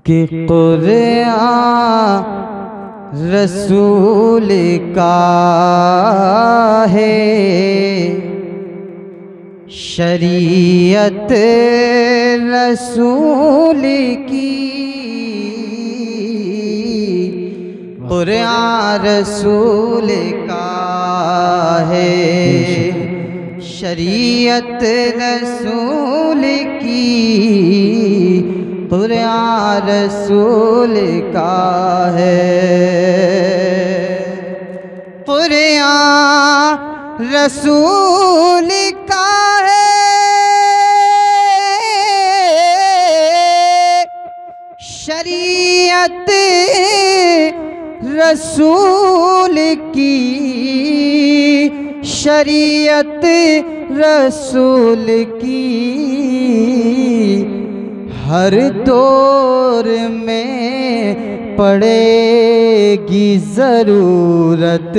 कि कुरान रसूल का है, शरीयत रसूल की, कुरान रसूल का है, शरीयत रसूल की, कुरान रसूल का है, कुरान रसूल का है, शरीयत रसूल की, शरीयत रसूल की, हर दौर में पड़ेगी ज़रूरत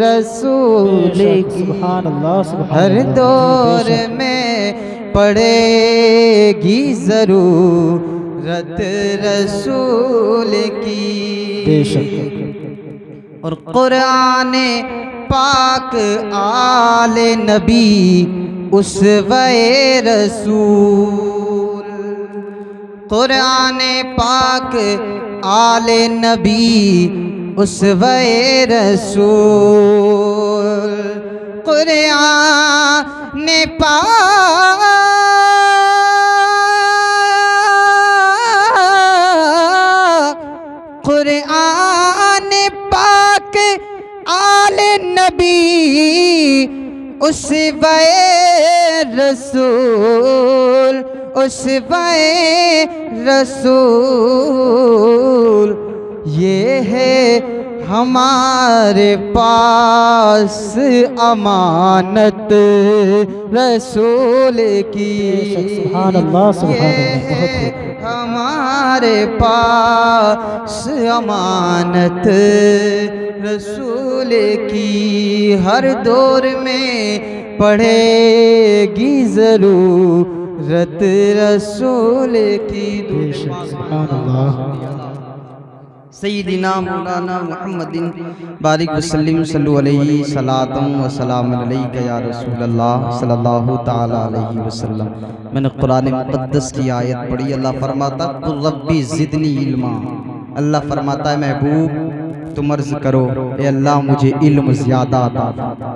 रसूल की, हर दौर में पड़ेगी ज़रूरत रसूल की। और कुरान पाक आले नबी उसवे रसूल, कुरान पाक आले नबी उसवे रसूल, कुरान पाक कुरान पाक आले नबी उसवे रसूल, उसवे रसूल, ये है हमारे पास अमानत रसूल की, सुभान अल्लाह, सुभान अल्लाह। हमारे पास अमानत रसूल की, हर दौर में पड़ेगी ज़रूरत रसूल की। सय्यदिना मौलाना मुहम्मदिन बारिक वसल्लिम सल्लु अलैहि सलातम व सलाम अलैका या रसूल अल्लाह सल्लल्लाहु ताला अलैहि वसल्लम। मैंने कुरान मुक़द्दस की आयत पढ़ी। अल्लाह फरमाता कुल रब्बी ज़िदनी इल्मा, अल्लाह फरमाता है महबूब तुम अर्ज़ करो ए अल्लाह मुझे इल्म ज़्यादा अता फरमा।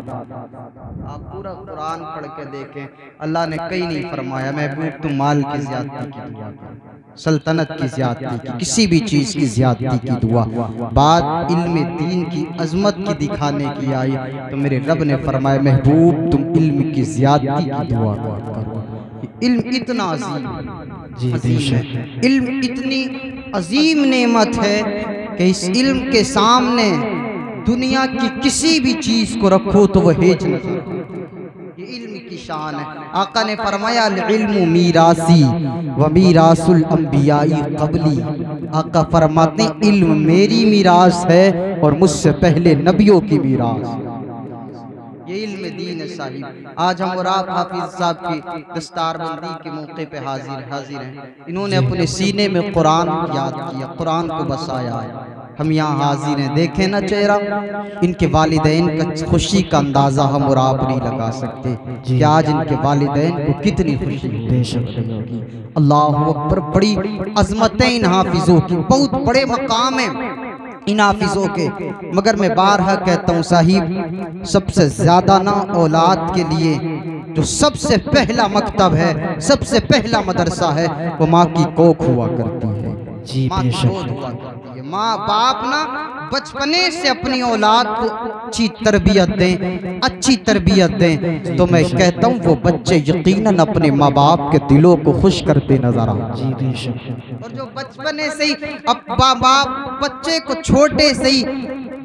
आप पूरा कुरान पढ़ के देखें, अल्लाह ने कहीं नहीं फरमाया महबूब तुम माल की ज़्यादती की दुआ करो, सल्तनत की ज़्यादती की, किसी भी चीज़ की ज़्यादती की दुआ। बात इल्म दीन की अज़मत की दिखाने की आई तो मेरे रब ने फरमाया महबूब तुम इल्म की ज़्यादती की दुआ करो। इल्म इतना अजीम है, इल्म इतनी अजीम नेमत है कि इस इल्म के सामने दुनिया की किसी भी चीज़ को रखो तो वह हेज नजर। ये इल्म की शान है। आका ने फरमाया इल्मु मीरासी व मीरासुल अंबियाई क़बली, आका फरमाते इल्म मेरी मीरास है और मुझसे पहले नबियों की मीरास। ये इल्म दीन है साहिब। आज हम और आप हाफिज साहब की दस्तारबंदी के मौके पे हाजिर हैं। इन्होंने अपने सीने में कुरान याद किया, कुरान को बसाया है। हम यहाँ हाजिर हैं, देखें ना चेहरा, इनके वालिदैन का खुशी का अंदाज़ा हम और आप नहीं लगा सकते कि आज इनके वालिदैन को कितनी खुशी होगी। अल्लाह अकबर। बड़ी अज़मतें इन हाफिज़ों की, बहुत बड़े मकाम हैं इन हाफिज़ों के। मगर मैं बारहा कहता हूँ साहिब, सबसे ज़्यादा ना औलाद के लिए जो सबसे पहला मकतब है, सबसे पहला मदरसा है, वो माँ की कोख हुआ करती है। माँ की गोद हुआ करती है। माँ बाप ना बचपने से अपनी औलाद को अच्छी तरबियत दें, अच्छी तरबियत दें, तो मैं कहता हूँ वो बच्चे यकीनन अपने माँ बाप के दिलों को खुश करते नजर आते। और जो बचपने से ही अब बाप बच्चे को छोटे से ही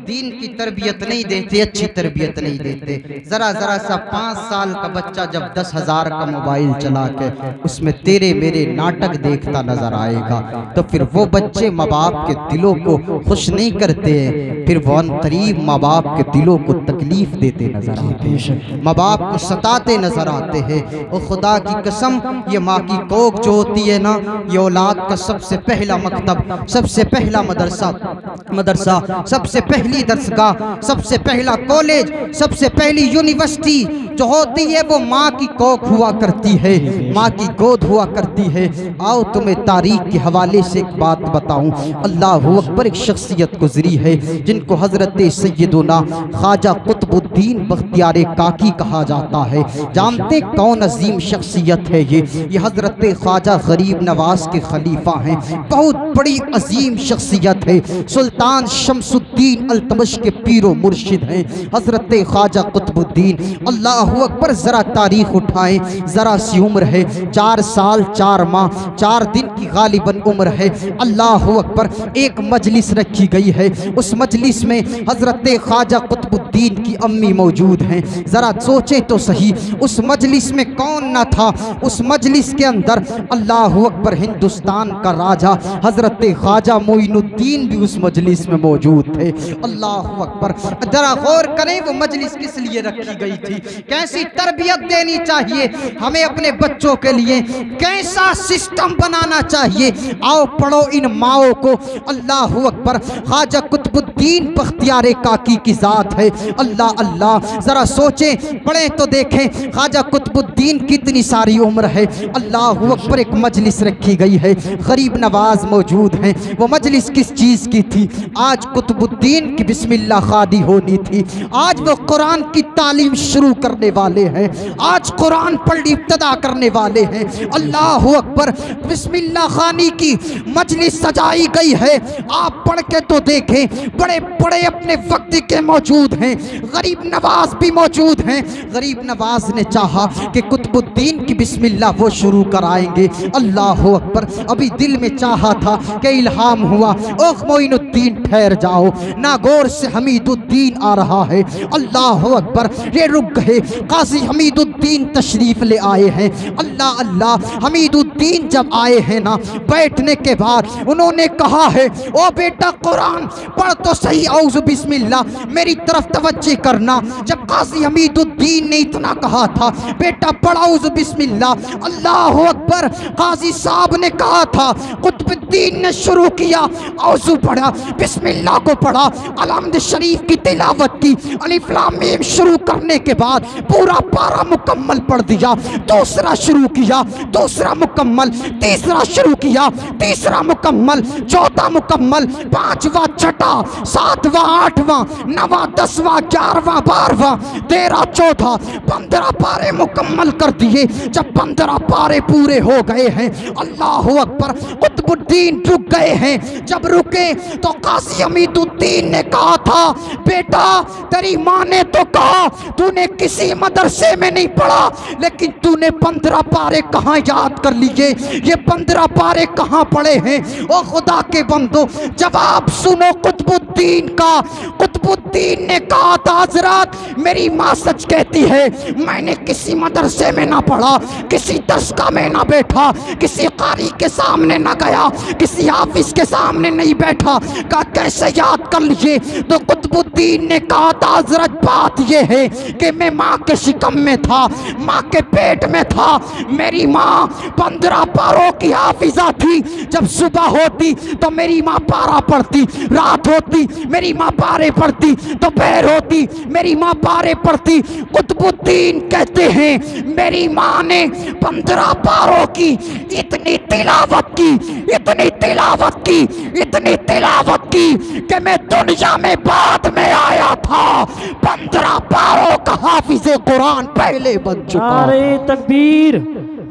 दीन की तरबियत नहीं देते, अच्छी तरबियत नहीं देते। जरा जरा सा 5 साल का बच्चा जब 10,000 का मोबाइल चला के उसमें तेरे मेरे नाटक देखता नजर आएगा तो फिर वो बच्चे माँ बाप के दिलों को खुश नहीं करते हैं, फिर वो अनकरीब माँ बाप के दिलों को तकलीफ देते नजर आते हैं, माँ बाप को सताते नजर आते हैं। और खुदा की कसम, ये माँ की कोख जो होती है ना, ये औलाद का सबसे पहला मकतब, सबसे पहला मदरसा, सबसे पहली दरसगाह, सबसे पहला कॉलेज, सबसे पहली यूनिवर्सिटी जो होती है वो माँ की कोख हुआ करती है, माँ की गोद हुआ करती है। आओ तुम्हें तारीख के हवाले से एक बात बताऊं। अल्लाह अकबर, एक शख्सियत गुजरी है जिनको हजरत सैयदुना ख्वाजा कुतुबुद्दीन बख्तियार काकी कहा जाता है। जानते कौन अजीम शख्सियत है ये हजरत ख्वाजा गरीब नवाज के खलीफा हैं। बहुत बड़ी अजीम शख्सियत है। सुल्तान शमसुद्दीन अल्तमश के पीरो मुर्शिद हैं हजरत ख्वाजा कुतुबुद्दीन। अल्लाह अकबर, जरा तारीख उठाएं, जरा सी उम्र है 4 साल 4 माह 4 दिन की गालिबन उम्र है। अल्लाह अकबर, एक मजलिस रखी गई है, उस मजलिस में हजरत ख्वाजा कुतुबुद्दीन की अम्मी मौजूद हैं। जरा सोचे तो सही, उस मजलिस में कौन ना था। उस मजलिस के अंदर अल्लाह अकबर, हिंदुस्तान का राजा हजरत ख्वाजा मोइनुद्दीन भी उस मजलिस में मौजूद थे। अल्लाह अकबर, जरा गौर करें वो मजलिस किस लिए रखी गई थी, कैसी तरबियत देनी चाहिए हमें अपने बच्चों के लिए, कैसा सिस्टम बनाना चाहिए। आओ पढ़ो इन माओ को। अल्लाह अकबर, ख्वाजा कुतुबुद्दीन बख्तियार काकी की जात है। अल्लाह अल्लाह, जरा सोचें, पढ़े तो देखें ख्वाजा कुतुबुद्दीन कितनी सारी उम्र है। अल्लाह अकबर, एक मजलिस रखी गई है, गरीब नवाज मौजूद हैं। वो मजलिस किस चीज़ की थी? आज कुतुबुद्दीन की बिस्मिल्लाह खादी होनी थी, आज वो कुरान की तालीम शुरू करने वाले हैं, आज कुरान पढ़नी इब्तदा करने वाले हैं। अल्लाह अकबर, बिस्मिल्लाह खानी की मजलिस सजाई गई है। आप पढ़ के तो देखें, बड़े बड़े अपने वक्त के मौजूद हैं, गरीब नवाज भी मौजूद हैं। गरीब नवाज ने चाहा कि कुतुबुद्दीन की बिस्मिल्लाह वो शुरू कराएंगे। अल्लाह अकबर, अभी दिल में चाहा था कि इल्हाम हुआ, ओह मोइनुद्दीन ठहर जाओ, नागौर से हमीदुद्दीन आ रहा है। अल्लाह अकबर, ये रुक गए। काजी हमीदुद्दीन तशरीफ ले आए हैं। अल्लाह अल्लाह, हमीदुद्दीन जब आए हैं ना, बैठने के बाद उन्होंने कहा है, ओ बेटा कुरान पढ़ तो सही, औज़ु बिस्मिल्लाह, मेरी तरफ तवज्जो करना। जब काजी हमीदुद्दीन ने इतना कहा था, बेटा पढ़ औज़ु बिस्मिल्लाह, अल्लाह अकबर, काजी साहब ने कहा था, कुतुबुद्दीन ने शुरू किया, औज़ु पढ़ा, बिस्मिल्लाह को पढ़ा, अलहम्द शरीफ की तिलावत की, अलिफ लाम मीम शुरू करने के बाद पूरा पारा मुकम्मल पढ़ दिया। दूसरा शुरू किया, दूसरा मुकम्मल, तीसरा शुरू किया, तीसरा मुकम्मल, चौथा मुकम्मल, 5वां छठा, 7वां 8वां 9वां 10वां 11वां 12वां 13 14 15 पारे मुकम्मल कर दिए। जब 15 पारे पूरे हो गए हैं, अल्लाह अकबर, कुतुबुद्दीन रुक गए हैं। जब रुके तो काजी हमीदुद्दीन ने कहा था, बेटा तेरी माँ ने तो कहा तूने किसी मदरसे में नहीं पढ़ा, लेकिन तूने 15 पारे कहाँ याद कर लिए, ये 15 पारे कहाँ पढ़े हैं? ओ खुदा के बंदो, जवाब सुनो कुतुबुद्दीन का। कुतुबुद्दीन ने कहा था, हजरत मेरी माँ सच कहती है, मैंने किसी मदरसे में ना पढ़ा, किसी दरसगाह में ना बैठा, किसी कारी के सामने ना गया, किसी हाफिज के सामने नहीं बैठा। कहा कैसे याद कर लिए? तो कुतुबुद्दीन ने कहा था, हजरत बात यह है कि मैं माँ के शिकम में था, माँ के पेट में था। मेरी माँ 15 पारों की हाफिजा थी। जब सुबह होती तो मेरी माँ पारा पढ़ती, रात होती मेरी माँ पारे पढ़ती, दोपहर होती मेरी माँ पारे पढ़ती। कुतुबुद्दीन कहते हैं, मेरी माँ ने 15 पारों की इतनी तिलावत की, इतनी तिलावत की, इतनी तिलावत की कि मैं दुनिया में बाद में आया था। 15 पारों का हाफिज़े कुरान पहले बन चुका। नारे तकबीर,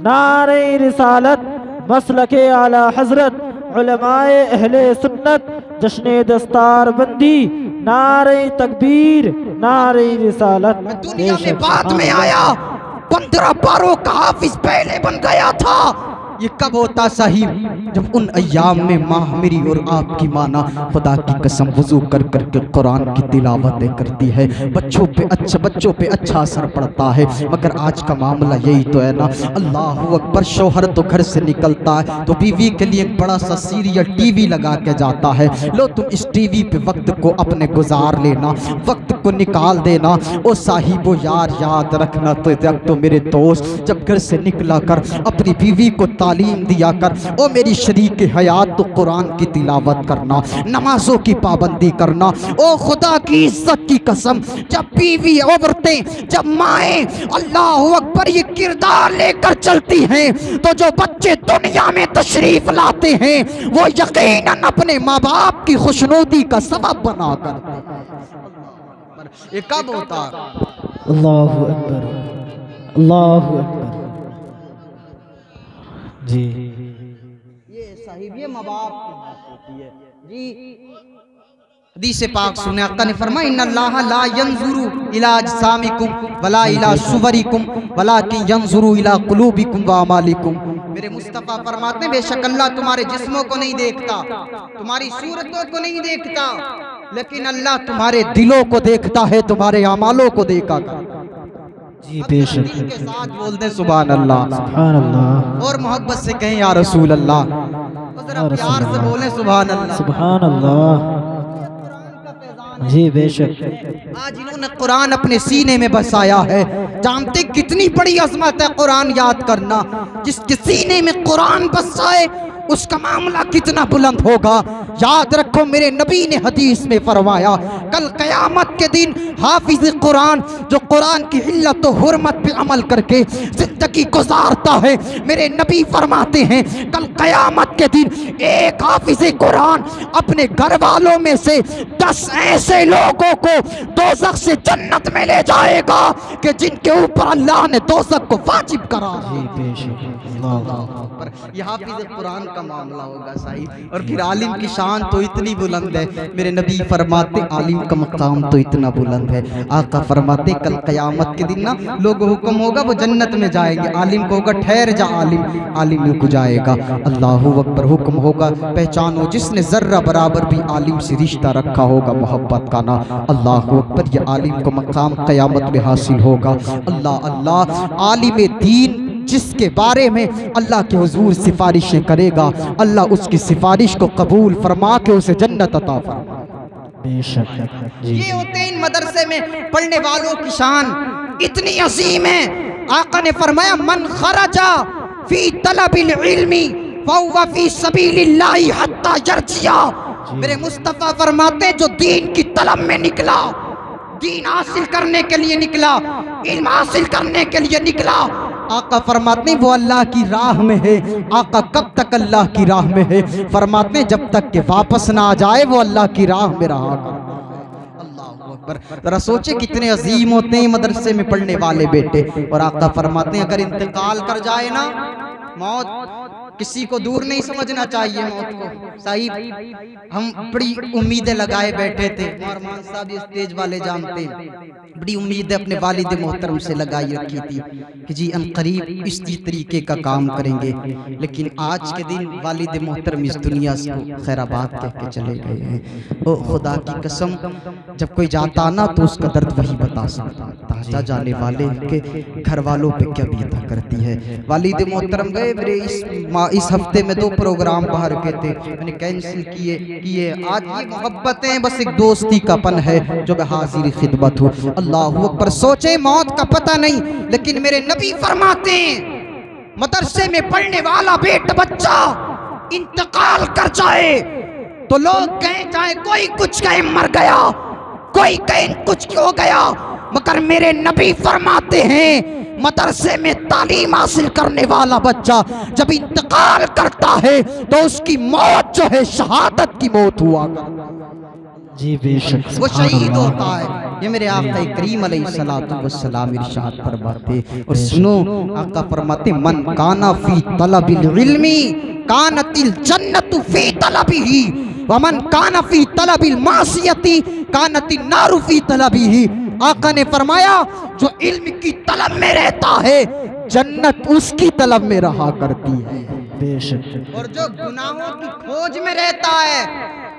नारे रिसालत, मसलके आला हजरत, उलमाए अहले सुन्नत, जश्ने दस्तार बंदी, नारे तकबीर, नारे रिसालत। मैं दुनिया में बाद में आया, 15 पारों का हाफिज पहले बन गया था। ये कब होता साहिब, जब उन अय्याम में माँ मेरी और आपकी माना खुदा की कसम वजू कर कर के कुरान की तिलावतें करती है, बच्चों पे अच्छा असर पड़ता है। मगर आज का मामला यही तो है ना, अल्लाह अकबर, शौहर तो घर से निकलता है तो बीवी के लिए एक बड़ा सा सीरियल टीवी लगा के जाता है। लो तुम इस टीवी पे वक्त को अपने गुजार लेना, वक्त को निकाल देना। ओ साहिबो यार याद रखना, तो मेरे दोस्त जब घर से निकला कर अपनी बीवी को तालीम दिया कर। ओ मेरी शरीक हयात, तो कुरान की तिलावत करना, नमाजों की पाबंदी करना। ओ खुदा की इज्जत की कसम, जब बीवी औरतें, जब माएँ अल्लाह अकबर ये किरदार लेकर चलती हैं तो जो बच्चे दुनिया में तशरीफ लाते हैं वो यकीनन अपने माँ बाप की खुशनुदी का सबब बना करते हैं। ये कब होता? अल्लाहु अकबर, अल्लाहु अकबर। जी ये साहिब, ये माँ बाप की बात होती है जी। हदीस पाक सुने, आका ने फरमाया इन्नल्लाह ला यंजुरु इला अजसामिकुम वला इला सुवरिकुम वलाकिन यंजुरु इला कुलूबिकुम व अमालिकुम। मेरे मुस्तफ़ा फरमाते हैं बेशक अल्लाह तुम्हारे जिस्मों को नहीं देखता, तुम्हारी सूरतों को नहीं देखता, लेकिन अल्लाह तुम्हारे दिलों को देखता है, तुम्हारे अमालों को देखा करता। जी बेशक। के साथ बोलते सुभान अल्लाह, सुभान अल्लाह, और मोहब्बत से कहें या रसूल अल्लाह, जरा प्यार से बोले सुभान अल्लाह, सुभान अल्लाह। जी बेशक। आज इन्होंने कुरान अपने सीने में बसाया है। जानते कितनी बड़ी अजमत है कुरान याद करना। जिसके सीने में कुरान बसाए उसका मामला कितना बुलंद होगा। याद रखो, मेरे नबी ने हदीस में फरमाया कल क़यामत के दिन हाफिज कुरान, जो कुरान की हिल्लत और हुर्मत पे अमल करके जिंदगी गुजारता है, मेरे नबी फरमाते हैं कल क़यामत के दिन एक हाफिज कुरान अपने घर वालों में से 10 ऐसे लोगों को दोज़ख से जन्नत में ले जाएगा कि जिनके ऊपर अल्लाह ने दोज़ख को वाजिब करा। ये हाफिज कुरान का मामला होगा साहिब। और फिर आलिम की शान तो इतनी बुलंद है, मेरे नबी फरमाते आलिम का मकाम तो इतना बुलंद है। आका फरमाते कल क़यामत के दिन ना लोगों को हुक्म होगा वो जन्नत में जाएंगे, आलिम को होगा ठहर जा आलिम, आलिम रुक जाएगा। अल्लाहु अकबर, हुक्म होगा पहचानो जिसने जर्रा बराबर भी आलिम से रिश्ता रखा होगा मोहब्बत का ना, अल्लाहु अकबर, ये आलिम को मकाम क़यामत में हासिल होगा। अल्लाह अल्लाह, आलिम दीन जिसके बारे में अल्लाह के हुजूर सिफारिशें करेगा, अल्लाह उसकी सिफारिश को कबूल फरमा के उसे जन्नत अता फरमा। ये होते हैं इन मदरसे में पढ़ने वालों की शान इतनी अजीम है। आका ने फरमाया मन खरजा फी तलबिल इल्मी फहुवा फी सबीलिल्लाहि हत्ता यरजिया। मेरे मुस्तफ़ा फरमाते जो दीन की तलब में निकला, दीन हासिल करने के लिए निकला, इल्म हासिल करने के लिए निकला, आका फरमाते वो अल्लाह की राह में है। आका कब तक अल्लाह की राह में है? फरमाते जब तक के वापस ना आ जाए वो अल्लाह की राह में रहा करता है। अल्लाहु अकबर, जरा सोचे कितने अजीम होते हैं मदरसे में पढ़ने वाले बेटे। और आका फरमाते हैं अगर इंतकाल कर जाए ना, मौत किसी को दूर नहीं समझना चाहिए मौत को। साहिब हम बड़ी उम्मीदें लगाए बैठे थे, अरमान साहब ये स्टेज वाले जानते हैं, बड़ी उम्मीदें अपने वालिद मोहतरम से लगाई रखी थी कि जी अनकरीब इस तरीके का काम करेंगे। लेकिन आज के दिन वालिद मोहतरम इस दुनिया से खैराबाद कह के चले गए हैं। ओ खुदा की कसम, जब कोई जाता ना तो उसका दर्द वही बता सकता, ताजा जाने वाले के घर वालों पे क्या बीता करती है। वालिद मोहतरम गए, मेरे इस हफ्ते में 2 प्रोग्राम बाहर के थे, मैंने कैंसिल किए। आज ये मोहब्बतें बस एक दोस्ती का पन है जो मैं हाजिर खिदमत हूँ। अल्लाहु अकबर, सोचे मौत का पता नहीं, लेकिन मेरे नबी फरमाते हैं मदरसे में पढ़ने वाला बेटा बच्चा इंतकाल कर जाए तो लोग कहें चाहे कोई कुछ कहे मर गया, कोई कहे कुछ हो गया, मगर मेरे नबी फरमाते हैं मदरसे में तालीम हासिल करने वाला बच्चा जब इंतकाल करता है तो उसकी मौत जो है शहादत की मौत हुआ जी बेशक, वो शहीद होता है। ये मेरे आका करीम अलैहिस्सलातु वस्सलाम इरशाद फरमाते। और सुनो, आका फरमाते मन काना फी तलबिल इल्मी कानतिल जन्नतु फी तलबिही वमन काना फी तलबिल मासियति कानतिन नारु फी तलबिही। आका ने फरमाया जो इल्म की तलब में रहता है जन्नत उसकी तलब में रहा करती है। बेशक। और जो गुनाहों की खोज में रहता है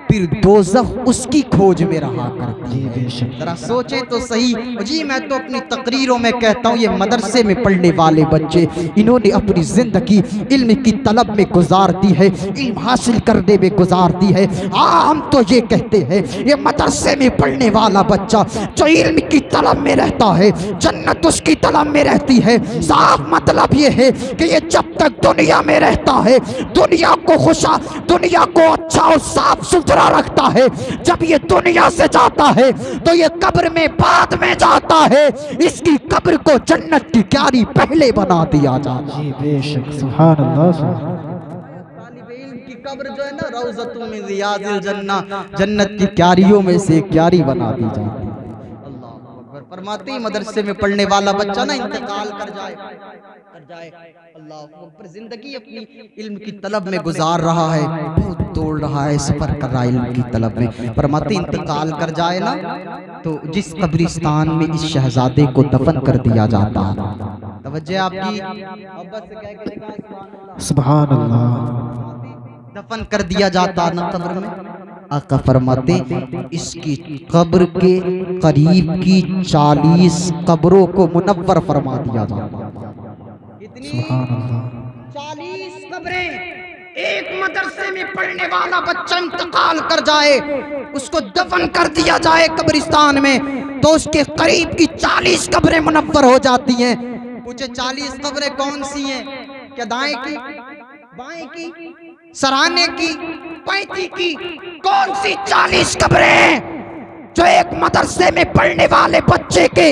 फिर दोज़ख उसकी खोज में रहा करती जी है। बेशक। जरा सोचे तो सही जी। मैं तो अपनी तकरीरों में कहता हूँ ये मदरसे में पढ़ने वाले बच्चे इन्होंने अपनी जिंदगी इल्म की तलब में गुजार दी है, इल्म हासिल करने में गुजार दी है। हम तो ये कहते हैं ये मदरसे में पढ़ने वाला बच्चा जो इल्म की तलब में रहता है जन्नत उसकी तलब में रहती है। साफ मतलब ये है कि ये जब तक दुनिया में रहता है दुनिया को खुशा, दुनिया को अच्छा और साफ सुथरा रखता है। जब ये दुनिया से जाता है तो ये कब्र में बाद में जाता है। इसकी कब्र को जन्नत की क्यारी पहले बना दिया जाता है। जी बेशक। सुभान अल्लाह। तालिब इल्म की कब्र जो है ना रौज़तुम मिन रियाज़िल जन्ना, जन्नत की क्यारियों में से क्यारी बना दी जाती है। अल्लाह अकबर। फरमाते हैं मदरसे में पढ़ने वाला बच्चा ना इंतकाल कर जाए अल्लाह अकबर, जिंदगी अपनी इल्म की तलब में गुजार रहा है, बहुत दौड़ रहा है, सफर कर रहा है इल्म की तलब में। फरमाते इंतकाल कर जाए ना तो जिस कब्रिस्तान में इस शहजादे को दफन कर दिया जाता है, तवज्जो आपकी, सुभान अल्लाह, दफन कर दिया जाता ना कब्र में। आका फरमाते इसकी कब्र के करीब की 40 कब्रों को मुनव्वर फरमा दिया जाता। सुभान अल्लाह। 40 कब्रें। एक मदरसे में पढ़ने वाला बच्चा इंतकाल कर जाए उसको दफन कर दिया जाए कब्रिस्तान में तो उसके करीब की 40 कब्रें मुनव्वर हो जाती हैं। पूछे 40 कब्रें कौन सी हैं? क्या दाएं की, बाएं की, सराहने की, पैंती की? कौन सी 40 कब्रें जो एक मदरसे में पढ़ने वाले बच्चे के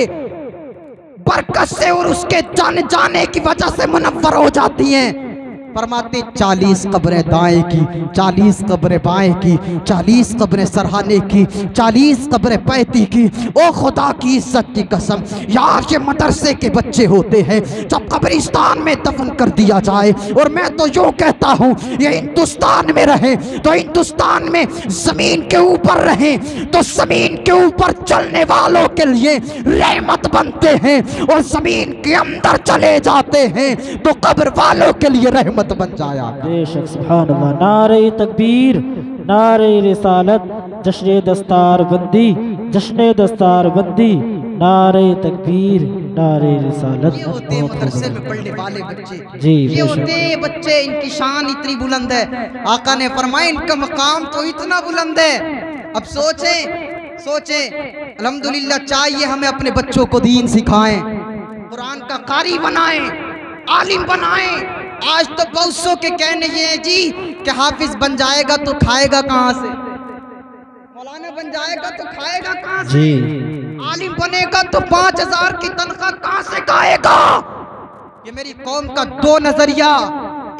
बरकत से और उसके जाने की वजह से मुनव्वर हो जाती हैं? फरमाते 40 कब्रें दाएं की, 40 कब्रें बाएं की, 40 कब्रें सरहाने की, 40 कब्रें पैती की। ओ खुदा की इज्जत की कसम, यार ये मदरसे के बच्चे होते हैं जब कब्रिस्तान में दफन कर दिया जाए। और मैं तो यूँ कहता हूँ ये हिंदुस्तान में रहे तो हिंदुस्तान में जमीन के ऊपर रहे तो जमीन के ऊपर चलने वालों के लिए रहमत बनते हैं, और जमीन के अंदर चले जाते हैं तो कब्र वालों के लिए रहमत बन जाया। बेशक। सुभान अल्लाह। नारे तकबीर, नारे रिसालत, जश्न दस्तार बंदी, जश्न दस्तार बंदी, नारे तकबीर, नारे रिसालत। ये होते हैं मदरसे में पढ़ने वाले बच्चे। जी ये होते हैं बच्चे, इनकी शान इतनी बुलंद है। आका ने फरमाया इनका मकाम तो इतना बुलंद है। अब सोचें अल्हम्दुलिल्लाह, चाहिए हमें अपने बच्चों को दीन सिखाएं, कुरान का कारी बनाएं, आलिम बनाएं। आज तो बहुत सौ के कहने ये है जी कि हाफिज बन जाएगा तो खाएगा कहाँ से, मौलाना बन जाएगा तो खाएगा कहाँ से, आलिम बनेगा तो 5000 की तनख्वाह कहाँ से खाएगा। ये मेरी कौम का दो नजरिया।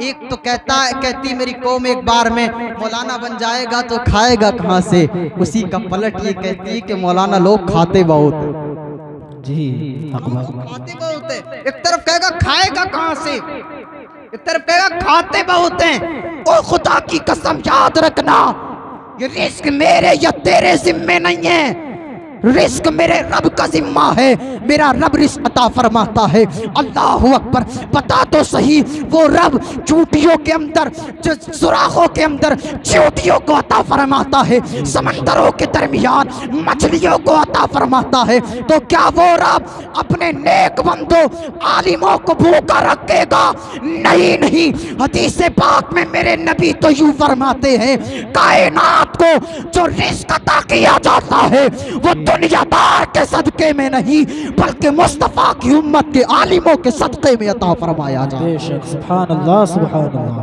एक तो कहती मेरी कौम एक बार में मौलाना बन जाएगा तो खाएगा कहाँ से, उसी का पलट ये कहती है कि मौलाना लोग खाते बहुत जी, खाते बहुत है। एक तरफ कहेगा खाएगा कहाँ से, एक तरफ कहेगा खाते बहुत हैं। ओ खुदा की कसम याद रखना, ये रिस्क मेरे या तेरे जिम्मे नहीं है, रिस्क मेरे रब का जिम्मा है। मेरा रब रिस्क अता फरमाता है। अल्लाह अकबर। पता तो सही वो रब चूटियों के अंदर, सुराखों के अंदर चूटियों को अता फरमाता है, समंदरों के दरमियान मछलियों को अता फरमाता है। तो क्या वो रब अपने नेक बंदों आलिमों को भूखा रखेगा? नहीं। हदीस पाक में मेरे नबी तो यूं फरमाते हैं, कायनात को जो रिस्क अता किया जाता है वो दुनियादार के सदके में नहीं बल्कि मुस्तफा की उम्मत के आलिमों के सदके में अता फरमाया जाए। बेशक। सुभान अल्लाह, सुभान अल्लाह।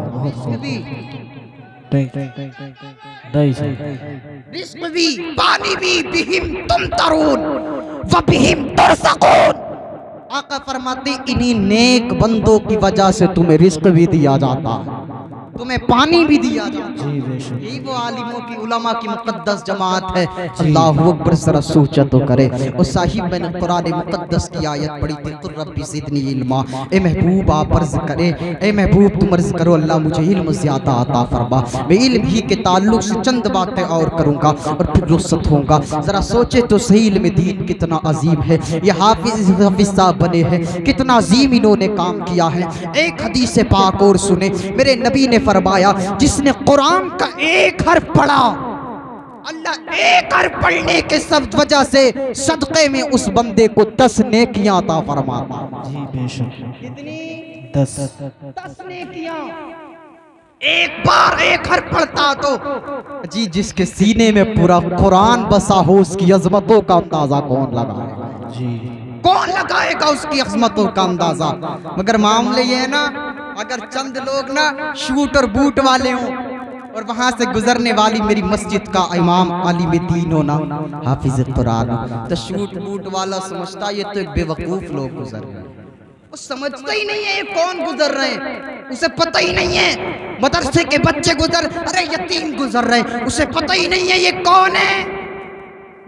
रिस्क भी, पानी भी, बिहिम तुम तरून व बिहिम तुरसकून। आका फरमाते इन्हीं नेक बंदों की वजह से तुम्हें रिस्क भी दिया जाता है। तुम्हें पानी भी दिया जाए। जी बेशक। यही वो आलिमों की उलमा की मुकद्दस जमात है। अल्लाहु अकबर, जरा सोचा तो करे। और साहिब मैंने कुरान मुकद्दस की आयत पढ़ी थी, कुर रब्बी ज़िदनी इल्मा। ए महबूब आप अर्ज करे, ए महबूब तुम अर्ज करो, अल्लाह मुझे इल्म ज़्यादा अता फरमा। मैं इल्म ही के ताल्लुक से चंद बातें और करूँगा और फिर रुखसत होऊंगा। जरा सोचे तो सही, इल्म दीन कितना अजीम है। ये हाफिज साहब बने हैं, कितना अजीम इन्होंने काम किया है। एक हदीस पाक और सुने, मेरे नबी ने फरमाया, जिसने कुरान का एक हर्फ पढ़ा, अल्लाह एक हर्फ पढ़ने के सब वजह से सदक़े में उस बंदे को 10 नेकियां अता फरमाता। जी बेशक। कितनी? 10 नेकियां। एक बार एक हर्फ पढ़ता तो जी, जिसके सीने में पूरा कुरान बसा हो, उसकी अजमतों का अंदाजा कौन लगाएगा? जी कौन लगाएगा उसकी अजमतों का अंदाजा? मगर मामले ये है ना, अगर चंद लोग ना शूट और बूट वाले हों और वहां से गुजरने वाली मेरी मस्जिद का इमाम आलिम दीन होना, हाफिज कुरान, तो शूट बूट वाला समझता ये तो एक बेवकूफ लोग गुजर रहे हैं। वो समझता ही नहीं है ये कौन गुजर रहे हैं, उसे पता ही नहीं है। मदरसे के बच्चे गुजर, अरे यतीम गुजर रहे हैं, उसे पता ही नहीं है ये कौन है।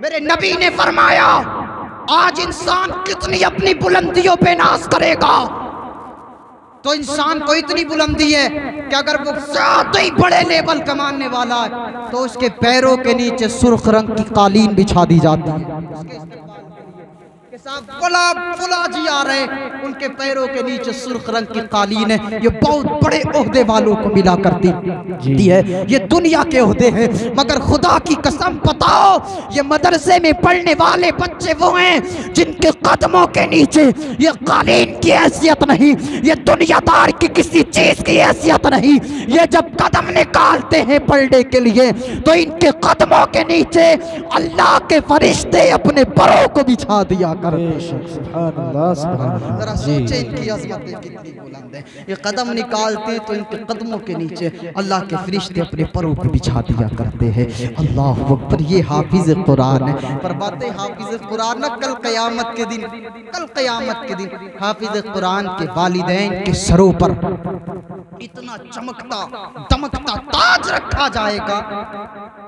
मेरे नबी ने फरमाया, आज इंसान कितनी अपनी बुलंदियों पे नाज करेगा, तो इंसान को इतनी बुलंदी है कि अगर वो ज्यादा ही बड़े लेवल कमाने वाला है तो उसके पैरों के नीचे सुर्ख रंग की कालीन बिछा दी जाती है। फुला जी आ रहे, उनके पैरों के नीचे सुर्ख रंग की कालीन है। ये बहुत बड़े ओहदे वालों को मिला करती है, ये दुनिया के ओहदे हैं। मगर खुदा की कसम बताओ, ये मदरसे में पढ़ने वाले बच्चे वो हैं जिनके कदमों के नीचे ये कालीन की हैसियत नहीं, ये दुनियादार की किसी चीज की हैसियत नहीं। ये जब कदम निकालते हैं पढ़ने के लिए तो इनके कदमों के नीचे अल्लाह के फरिश्ते अपने परों को बिछा दिया कर। जरा सोचे इनकी अज़मतें कितनी बुलंद है। ये कदम निकालते हैं तो इनके कदमों के नीचे अल्लाह के फरिश्ते अपने परों पे बिछा दिया करते हैं। अल्लाह अकबर, ये हाफिज कुरान है। पर बातें हाफिज कुरान ना, कल क़यामत के दिन, कल क़यामत के दिन हाफिज कुरान के वालिदैन के सरों पर इतना चमकता दमकता ताज रखा जाएगा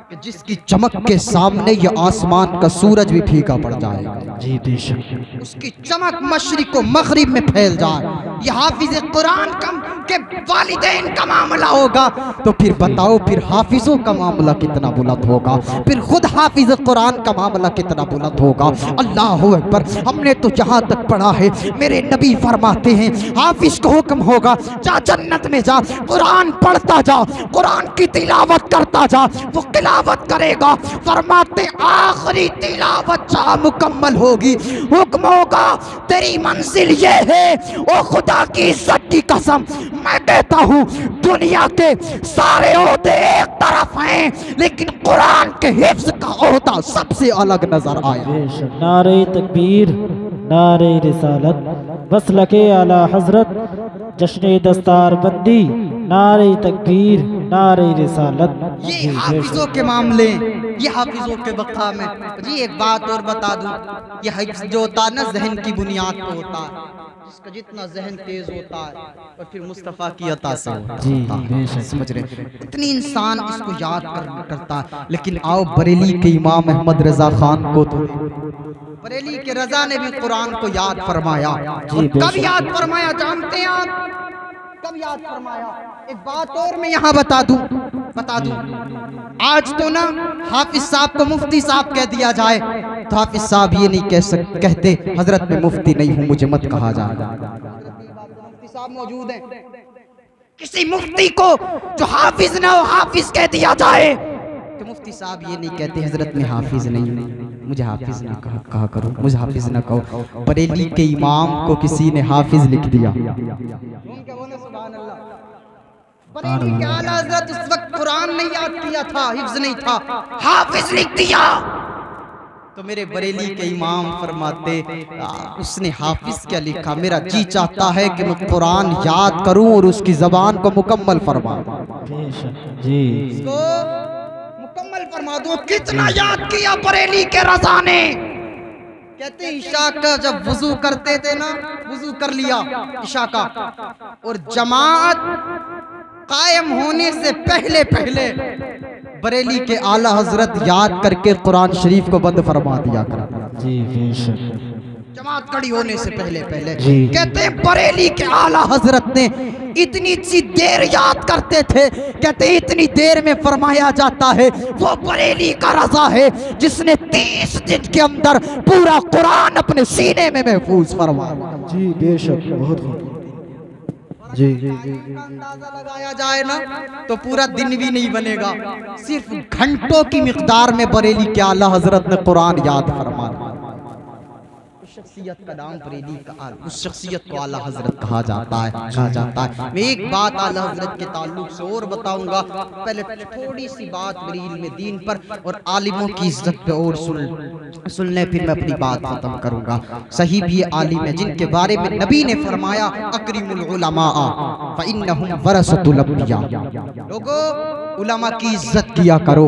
कि जिसकी चमक के सामने ये आसमान का सूरज भी फीका पड़ जाएगा। जी बेशक। उसकी चमक मशरिक व मगरिब में फैल जाए। ये हाफिज कुरान के वालिदैन का मामला होगा तो फिर बताओ, फिर हाफिजों का मामला कितना बुलंद होगा, फिर खुद हाफिज कुरान का मामला कितना बुलंद होगा। अल्लाह अकबर। हमने तो जहाँ तक पढ़ा है, मेरे नबी फरमाते हैं, हाफिज को हुक्म होगा, जा जन्नत में जा, कुरान पढ़ता जा, कुरान की तिलावत करता जा। वो तिलावत करेगा, फरमाते आखिरी तिलावत जहाँ मुकम्मल होगी, हुक्म होगा, तेरी मंजिल ये है। ओ खुदा की इज्जत की कसम, मैं कहता हूँ दुनिया के सारे ओहदे एक तरफ हैं, लेकिन कुरान के हिफ्ज का ओहदा सबसे अलग नजर आया। नारे तकबीर, नारे रिसालत, मसलके आला हजरत, जश्न दस्तार बंदी, नारे तकबीर, नारे रिसालत। ये हाफिजों के मामले, ये हाफिजों के बका में। जी एक बात और बता दूं, ये हिफ्ज जो होता है ना, जहन की बुनियाद पे होता है। जिसका जितना जहन तेज होता है और फिर मुस्तफ़ा की अता से होता है, समझ रहे, इतनी इंसान इसको याद करता है। लेकिन आओ बरेली के इमाम अहमद रजा खान को, तो बरेली के रजा ने भी कुरान को याद फरमाया। कब याद फरमाया जानते हैं आप? कब याद फरमाया? एक बात और मैं यहाँ बता दूं, आज तो ना हाफिज साहब को मुफ्ती साहब कह दिया जाए तो हाफिज साहब ये नहीं कहते हजरत में मुफ्ती नहीं हूँ, मुझे मत कहा जाए। मुफ्ती साहब मौजूद हैं, किसी मुफ्ती को जो हाफिज ना हो हाफिज कह दिया जाए तो मुफ्ती साहब ये नहीं कहते हजरत में हाफिज नहीं, मुझे हाफिज ना कहा करो, मुझे हाफिज ना कहो। बरेली के इमाम को किसी ने हाफिज लिख दिया। बरेली के आला हज़रत उस वक्त कुरान नहीं याद किया था, हिफ्ज नहीं था, हाफिज लिख दिया। तो मेरे बरेली के इमाम फरमाते, उसने हाफिज क्या लिखा, मेरा जी चाहता है कि मैं कुरान याद करूं और उसकी जबान को मुकम्मल फरमाऊं। जी इसको मुकम्मल फरमा दूं। कितना याद किया बरेली के रज़ा ने। कहते ईशा का जब वुजू करते थे ना, वुजू कर लिया ईशा का, और जमात कायम होने से पहले पहले बरेली के आला हजरत याद करके कुरान शरीफ को बंद फरमा दिया कर। जी बेशक। जमात खड़ी होने से पहले पहले कहते हैं बरेली के आला हजरत ने इतनी सी देर याद करते थे, कहते इतनी देर में फरमाया जाता है वो बरेली का रजा है जिसने 30 दिन के अंदर पूरा कुरान अपने सीने में महफूज फरमाया। जी बेशक, बहुत जी। अंदाजा लगाया जाए ना तो पूरा दिन भी नहीं बनेगा, सिर्फ घंटों की मिकदार में बरेली के आला हजरत ने कुरान याद फरमाया। शख्सियत का नाम बरेली का उस शख्सियत को आला हजरत कहा जाता है। मैं एक बात आला हजरत के ताल्लुक से और बताऊंगा, पहले थोड़ी सी बात मेरी इल्म दीन पर और आलिमों की इज्जत पे और सुन ले, फिर मैं अपनी बात खत्म करूंगा। सही भी आलिम है जिनके बारे में नबी ने फरमाया अकरिमुल उलमा फ इन्नहुम वरसतुल अंबिया। लोगों, उलमा की इज्जत किया करो,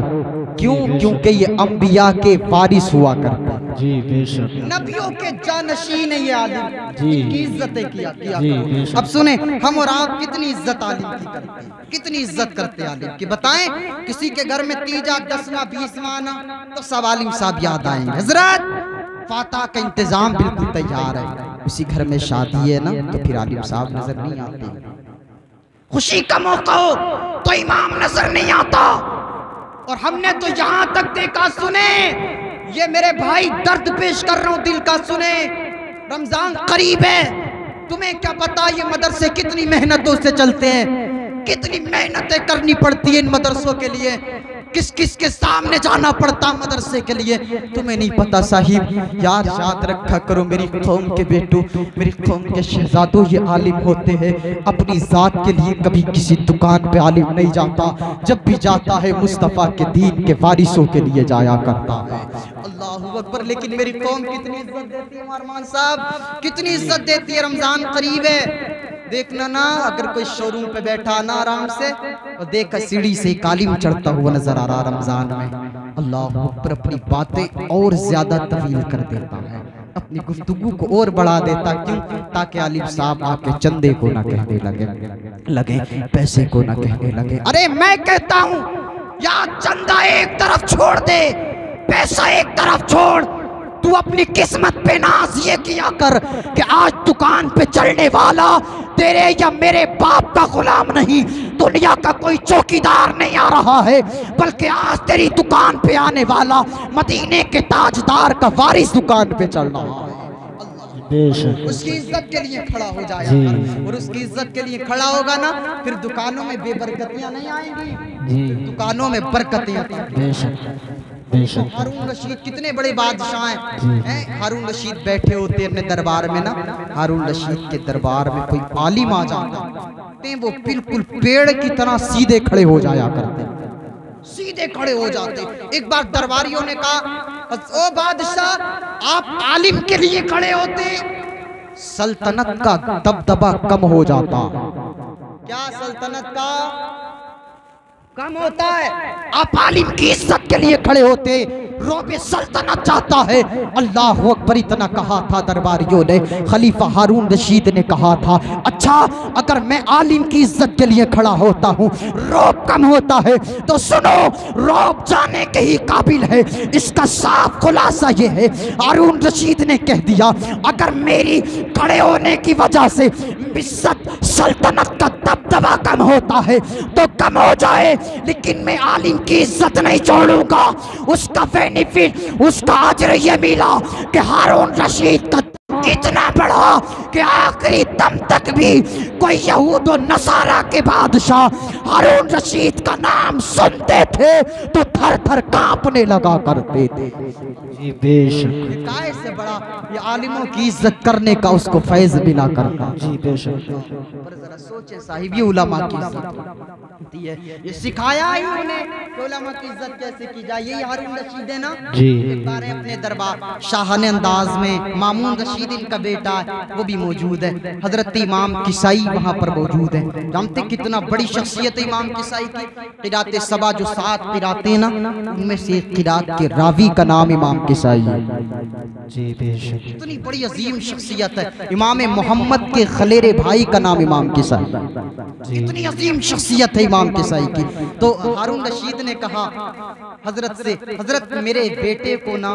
क्यों? क्योंकि ये अंबिया के वारिस हुआ करते हैं। जी बेशक। नबियों के जानशीन है ये आलिम, इनकी इज्जतें किया करो। अब सुने, हम और आप कितनी इज्जत आलिम की करते हैं, कितनी इज्जत करते हैं आलिम की। बताएं, किसी के घर में तीजा 10वां 20वां आना तो सब आलिम साहब याद आएंगे। हजरत फाता का इंतजाम बिल्कुल तैयार है, उसी घर में शादी है ना तो फिर आलिम साहब नजर नहीं आते। खुशी का मौका हो तो इमाम नजर नहीं आता। और हमने तो यहां तक देखा, सुने ये मेरे भाई दर्द पेश कर रहा हूं दिल का, सुने रमजान करीब है, तुम्हें क्या पता ये मदरसे कितनी मेहनतों से चलते हैं, कितनी मेहनतें करनी पड़ती है इन मदरसों के लिए, किस किस के सामने जाना पड़ता मदरसे के लिए, तुम्हें नहीं पता साहिब। यार याद रखा करो मेरी कौम के बेटू, मेरी कौम के शहजादों, ये आलिम होते हैं अपनी जात के लिए कभी किसी दुकान पे आलिम नहीं जाता, जब भी जाता है मुस्तफ़ा के दीन के वारिसों के लिए जाया करता है। अल्लाहू अकबर। लेकिन मेरी कौम कितनी इज्जत देती है अरमान साहब, कितनी इज्जत देती है। रमजान करीब है, देखना ना, अगर कोई शोरूम पे बैठा ना आराम से और देखा सीढ़ी से कालीम चढ़ता हुआ नजर आ रहा रमजान में, अल्लाह अकबर अपनी बातें और ज्यादा तवील कर देता है, अपनी गुफ्तगू को और बढ़ा देता। क्यों? ताकि आलिम साहब आके चंदे को ना कहने लगे, पैसे को ना कहने लगे। अरे मैं कहता हूँ यार, चंदा एक तरफ छोड़ दे, पैसा एक तरफ छोड़, तू अपनी किस्मत पे नाज ये किया कर कि आज दुकान पे चलने वाला तेरे या मेरे बाप का गुलाम नहीं, दुनिया का कोई चौकीदार नहीं आ रहा है, बल्कि आज तेरी दुकान पे आने वाला मदीने के ताजदार का वारिस दुकान पे चल रहा है। उसकी इज्जत के लिए खड़ा हो जाएगा, और उसकी इज्जत के लिए खड़ा होगा ना, फिर दुकानों में बेबरकतियां नहीं आएंगी, दुकानों में बरकतें आती। हारून रशीद कितने बड़े बादशाह हैं। हारून रशीद बैठे होते अपने दरबार में ना, हारून रशीद के दरबार में कोई आलिम आ जाता, वो बिल्कुल पेड़ की तरह सीधे खड़े हो जाया करते, सीधे खड़े हो जाते। एक बार दरबारियों ने कहा, ओ बादशाह आप आलिम के लिए खड़े होते, सल्तनत का दबदबा कम हो जाता। क्या सल्तनत का कम होता है? आप आलिम की इज्जत के लिए खड़े होते, रोबे सल्तनत चाहता है। अल्लाह अकबर इतना कहा था दरबारियों ने, खलीफा हारून रशीद ने कहा था, अच्छा अगर मैं आलिम की इज्जत के लिए खड़ा होता हूँ रोब कम होता है, तो सुनो रोब जाने के ही काबिल है। इसका साफ खुलासा ये है, हारून रशीद ने कह दिया, अगर मेरी खड़े होने की वजह से इज्जत सल्तनत का दबदबा कम होता है तो कम हो जाए, लेकिन मैं आलिम की इज्जत नहीं छोड़ूंगा। उसका बेनिफिट, उसका अजर ये मिला कि हारून रशीद का इतना बढ़ा कि आखिरी दम तक भी कोई यहूद और नसारा के बादशाह हारून रशीद का नाम सुनते थे तो थर थर कांपने लगा करते थे। बेशक काय से बड़ा ये आलिमों की इज्जत करने का उसको फैज मिला करता। जी बेशक। पर जरा सोचे साहिब, ये उलमा की इज्जत होती है, ये सिखाया ही उन्हें कि उलमा की इज्जत कैसे की जाए, यही हारून रशीद है ना जी। एक बार अपने दरबार शाहाने अंदाज में मामून रशीद इनका बेटा है वो भी मौजूद है, हजरत इमाम किसाई वहाँ पर मौजूद है। जानते कितना बड़ी शख्सियत है इमाम किसाई की। किराते सबा जो 7 किराते ना उनमें से एक किरात के रावी का नाम इमाम किसाई है। जी बेशक। इतनी बड़ी अजीम शख्सियत है। इमाम मोहम्मद के खलेरे भाई का नाम इमाम किसाई, इतनी अजीम शख्सियत है इमाम किसाई की। तो हारून रशीद ने कहा हजरत से, हजरत मेरे बेटे को ना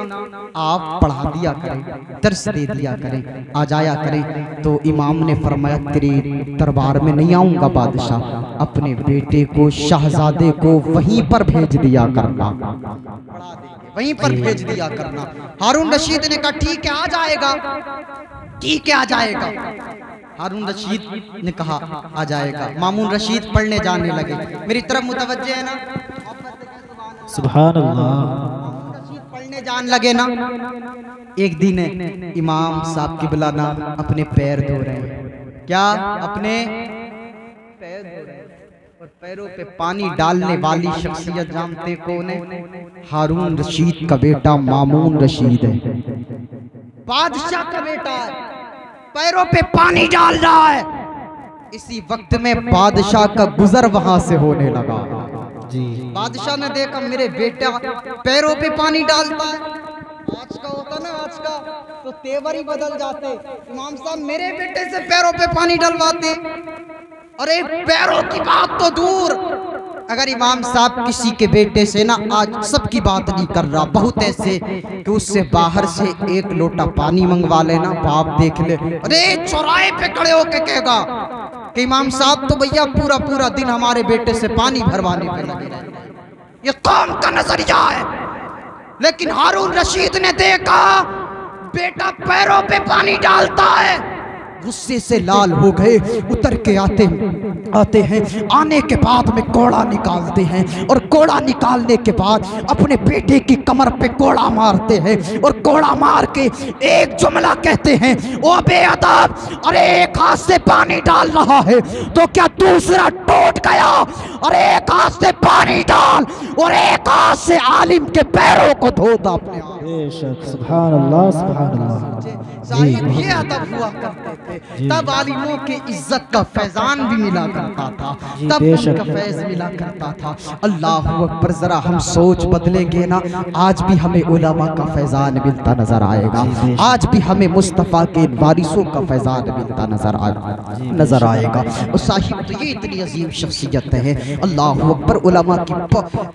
आप पढ़ा दिया करें, दर्स दे दिया करें, आ जाया करें। तो इमाम ने फरमाया तेरे दरबार में नहीं आऊंगा बादशाह, अपने बेटे को शहजादे को वहीं पर भेज दिया करना, वहीं पर भेज दिया करना। हारून रशीद ने कहा ठीक है आ जाएगा, ठीक है आ जाएगा। हारून रशीद ने कहा आ जाएगा। मामून रशीद पढ़ने जाने लगे, मेरी तरफ मुतवज्जे है ना, सुभान अल्लाह। रशीद पढ़ने जान लगे ना। एक दिन इमाम साहब की बुलाना अपने पैर धो रहे हैं, क्या अपने पैर धो रहे हैं, और पैरों पे पानी डालने वाली शख्सियत जानते कौन है? हारून रशीद का बेटा मामून रशीद है, बादशाह का बेटा है, पैरों पे पानी डाल रहा है। इसी वक्त में बादशाह का गुजर वहां से होने लगा। जी। बादशाह ने देखा मेरे बेटा पैरों पे पानी डालता है। आज का होता ना, आज का तो तेवर ही बदल जाते। इमाम साहब मेरे बेटे से पैरों पे पानी डलवाते। अरे पैरों की बात तो दूर, अगर इमाम साहब किसी के बेटे से ना, आज सबकी बात नहीं कर रहा, बहुत ऐसे कि उससे बाहर से 1 लोटा पानी मंगवा लेना, बाप देख ले, अरे चौराहे पे खड़े होके कहेगा कि इमाम साहब तो भैया पूरा पूरा दिन हमारे बेटे से पानी भरवाने पे लगे रहते। ये कौम का नजरिया है। लेकिन हारून रशीद ने देखा बेटा पैरों पे पानी डालता है, गुस्से से लाल हो गए, उतर के आते हैं। आने के बाद में कोड़ा निकालते हैं, और कोड़ा निकालने के बाद अपने बेटे की कमर पे कोड़ा मारते हैं, और कोड़ा मार के एक जुमला कहते हैं, ओ बेअदब, अरे एक हाथ से पानी डाल रहा है तो क्या दूसरा टूट गया? अरे एक हाथ से पानी डाल और एक हाथ से आलिम के पैरों को धोता अपने आप। बेशक, सुभान अल्लाह, सुभान अल्लाह। साहिब ये अदब हुआ करते थे, तब आलिमों के इज्जत का फैजान भी मिला करता था, तब उनका फैज मिला करता था। अल्लाह अकबर। जरा हम सोच बदलेंगे ना, आज भी हमें उलमा का फैजान मिलता नजर आएगा, आज भी हमें मुस्तफ़ा के वारिसों का फैजान मिलता नजर आएगा। और साहिब तो ये इतनी अजीम शख्सियत है, अल्लाह अकबर। उलमा की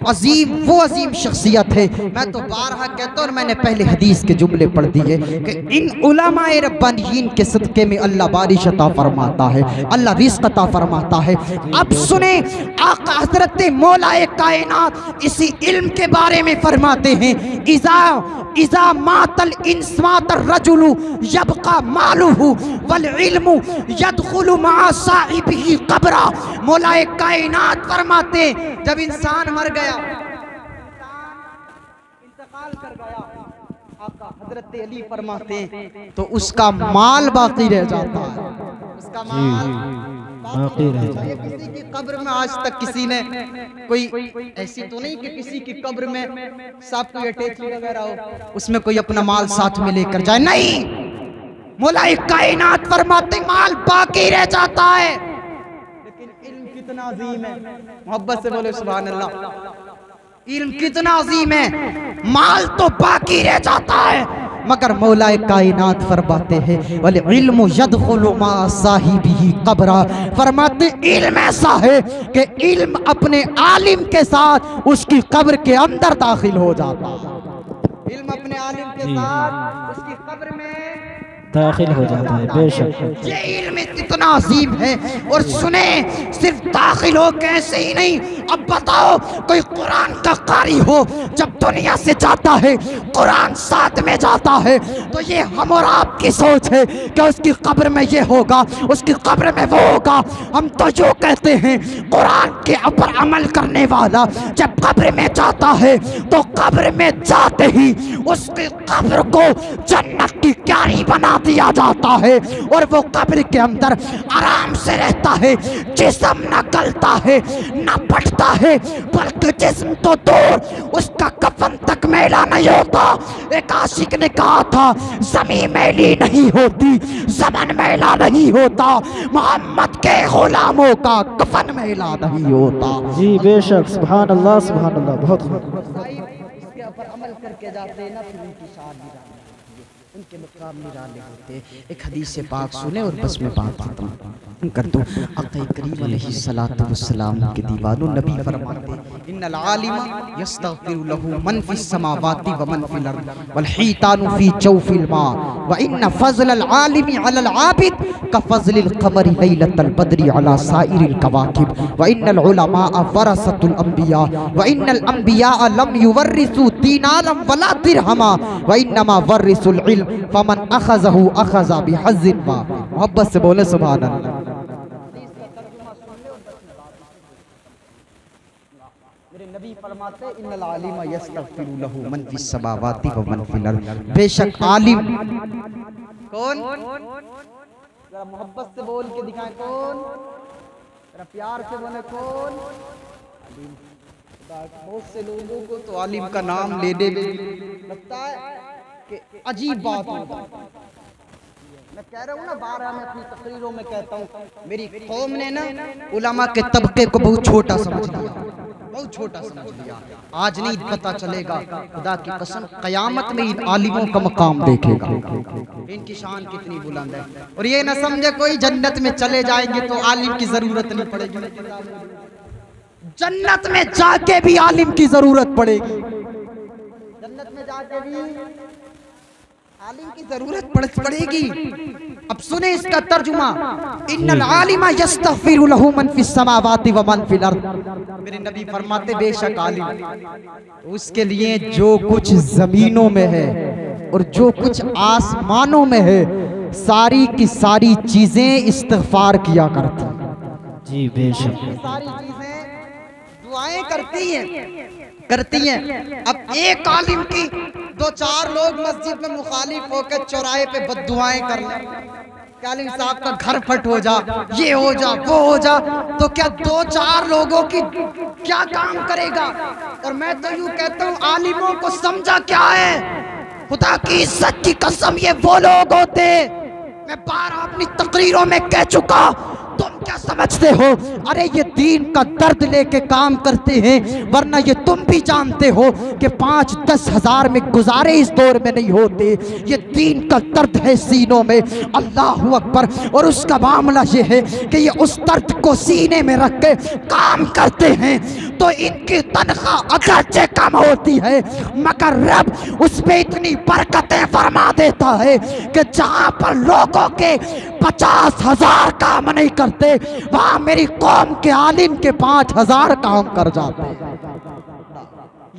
अजीम वो अजीम शख्सियत है। मैं तो बारहा कहता हूँ, और मैंने पहले हदीस के जुमले पढ़ दिए कि इन उलमाए रब्बानियीन के सदके में अल्लाह बारिश अता फरमाता है, अल्लाह रिज़्क़ अता फरमाता है। अब सुने, आका हज़रत मौलाए कायनात इसी इल्म के बारे में फरमाते हैं, इज़ा मातल इंसातर रजुलु यबका मालुहु वल इल्मु यदखुलु मआ साहिबिही क़ब्रा। मौलाए कायनात फरमाते जब इंसान मर गया, इंतकाल कर गया, आका हजरत अली फरमाते हैं तो उसका माल बाकी रह जाता है, उसका माल बाकी रह जाता है। किसी की कब्र में आज तक किसी ने कोई ऐसी तो नहीं कि किसी की कब्र में सांप कोई अटैची वगैरह हो, उसमें कोई अपना माल साथ में लेकर जाए, नहीं। मौलाए कायनात फरमाते माल बाकी रह जाता है। लेकिन इल्म कितना अजीम है, मोहब्बत से बोले सुभान अल्लाह। इल्म कितना अजीम है, माल तो बाकी रह जाता है, मगर मौलाए कायनात फरमाते हैं वल इल्मु यदखुलु मा साहिबिही क़ब्रा। फरमाते इल्म ऐसा है कि इल्म अपने आलिम के साथ उसकी कब्र के अंदर दाखिल हो जाता है। इल्म अपने आलिम के साथ उसकी कब्र में दाखिल हो जाता है। बेशक ये इल्म इतना अजीम है। और सुने, सिर्फ दाखिल हो कैसे ही नहीं, अब बताओ कोई कुरान का कारी हो, जब दुनिया से जाता है कुरान साथ में जाता है, तो ये हम और आपकी सोच है कि उसकी कब्र में ये होगा, उसकी कब्र में वो होगा। हम तो जो कहते हैं कुरान के ऊपर अमल करने वाला जब कब्र में जाता है तो कब्र में जाते ही उसकी कब्र को जन्नत की की क्यारी बना दिया जाता है और वो कब्र के अंदर आराम से रहता है। जिस्म न गलता है न फटता है, बल्कि जिस्म तो दूर उसका कफन तक मैला नहीं होता। एक आशिक ने कहा था ज़मीन मैली नहीं होती, ज़मन मैला नहीं होता, मोहम्मद के गुलामों का कफन मैला नहीं होता। जी बेशक, सुभान अल्लाह सुभान अल्लाह। बहुत खूब। इसके ऊपर अमल करके जाते हैं ना, फिर उनकी शान उनके मुकाम निराले होते। एक हदीस से पाक सुने और बस में बात खत्म कर दूं। आक़ा करीम अलैहिस्सलातु वस्सलाम के दीवानो नबी फरमाते इन्नल आलिमा यस्तग़फिरु लहू मन फिस समावाति व मन फिल अर्द वल हितानु फी जौफिल मा व इन्न फज़लल आलिमी अलल आबिद का फज़लिल क़मरि लैलतल बद्रि अला साइरिल कवाकिब व इन्नल उलमा वरसतुल अंबिया व इन्नल अंबिया लम युवर्रिसु दीनारम वला दिरहमा व इन्नमा वर्रिसुल इल्म फमन अखज़हु अखज़ बिहज़्ज़िन वाफ़िर। मोहब्बत से बोले सुभान अल्लाह। मेरे नबी फरमाते इन्नल आलिमा यस्तग़फिरु लहू मन फिस समावाति व मन फिल अर्द। बेशक आलिम कौन, जरा मोहब्बत से बोल के दिखाएं कौन, जरा प्यार से बोले कौन। बहुत से लोगों को तो आलिम का नाम लेने में लगता है कि अजीब बात होगी। मैं कह रहा हूँ ना, बारह में अपनी तकरीरों में कहता हूँ, मेरी कौम ने ना उलमा के तबके को बहुत छोटा समझ लिया, बहुत छोटा समझ लिया। आज नहीं पता चलेगा, खुदा की कसम क़यामत में इन आलिमों का मकाम देखेगा, इनकी शान कितनी बुलंद है। और ये ना समझे कोई जन्नत में चले जाएंगे तो आलिम की जरूरत नहीं पड़ेगी, जन्नत में जाके भी आलिम की जरूरत पड़ेगी, जन्नत में जाके भी आलिम की जरूरत पड़ेगी। अब सुने इसका तर्जुमा, इन्नल आलिमा यस्तग़फिरु लहू मन फिस समावाति व मन फिल अर्द। मेरे नबी फरमाते बेशक आलिम उसके लिए जो कुछ जमीनों में है और जो कुछ आसमानों में है, सारी की सारी चीजें इस्तिग़फार किया करती। जी बेशक, सारी चीजें दुआएं करती हैं। अब एक आलिम की दो चार लोग मस्जिद में मुखालिफ होकर चौराहे पे बद्दुआएं कर लें, आलिम साहब का घर फट हो जा, ये हो जा, वो हो जा, तो क्या दो चार लोगों की क्या काम करेगा। और मैं तो यूं कहता हूँ आलिमों को समझा क्या है, खुदा की इज्जत की कसम ये वो लोग होते, मैं बार अपनी तकरीरों में कह चुका, तुम क्या समझते हो, अरे ये दीन का दर्द लेके काम करते हैं, वरना ये तुम भी जानते हो कि 5-10 हज़ार में गुजारे इस दौर में नहीं होते। ये दीन का दर्द है सीनों में, अल्लाह अकबर। और उसका मामला ये है कि ये उस दर्द को सीने में रख के काम करते हैं, तो इनकी तनख्वाह अगरचे कम होती है, मगर रब उस पे इतनी बरकतें फरमा देता है कि जहाँ पर लोगों के 50,000 काम नहीं करते, वहां मेरी कौम के आलिम के 5,000 काम कर जाते हैं।